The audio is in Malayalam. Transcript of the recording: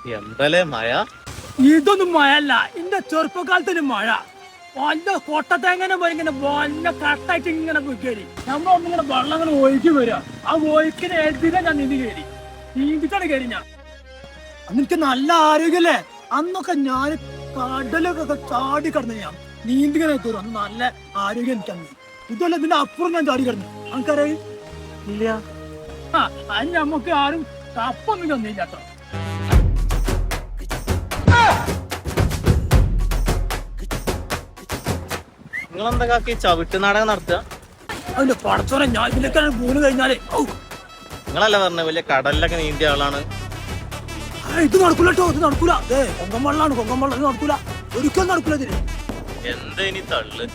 എന്തല്ലേ മഴ? ഇതൊന്നും മഴയല്ല, എന്റെ ചെറുപ്പകാലത്തിന് മഴ. വല്ല കൊട്ടത്തേങ്ങനെ പോയി ഇങ്ങനെ വല്ല കട്ടായിട്ട് ഇങ്ങനെ കയറി നമ്മൾ ഒന്നിങ്ങനെ വെള്ളം ഇങ്ങനെ ഒഴുകി വരിക. ആ ഒഴുക്കിനെ എഴുതിക്കാൻ ഞാൻ നീന്തി കയറി, നീന്തിട്ടാണ് കയറി ഞാൻ. അന്ന് എനിക്ക് നല്ല ആരോഗ്യല്ലേ. അന്നൊക്കെ ഞാൻ കടലൊക്കെ ചാടി കിടന്നു, ഞാൻ നീന്തിങ്ങനെ കയറും. അന്ന് നല്ല ആരോഗ്യം എനിക്കന്ന്. ഇതല്ല ഇതിന്റെ അപ്പുറം ഞാൻ ചാടി കിടന്നു. നമുക്കറിയാം ഇല്ല. അതിന് നമുക്ക് ആരും കപ്പൊന്നും തന്നില്ല കേട്ടോ. നിങ്ങളെന്താ കാക്കി ചവിട്ട് നാടകം നടത്തുക? അതിന്റെ പടച്ചോനെ, ഞാൻ ഇതിലൊക്കെ വീണ് കഴിഞ്ഞാലേ നിങ്ങളല്ല പറഞ്ഞ വലിയ കടലിലൊക്കെ നീന്തിയ ആളാണ്. ഇത് നടക്കൂല കേട്ടോ, ഇത് നടക്കൂല. കൊങ്കം വെള്ളമാണ്, കൊങ്കം വെള്ളം. ഇത് നടക്കൂല, ഒരിക്കലും നടക്കൂല ഇതിന്. എന്താ ഇനി തള്ളു?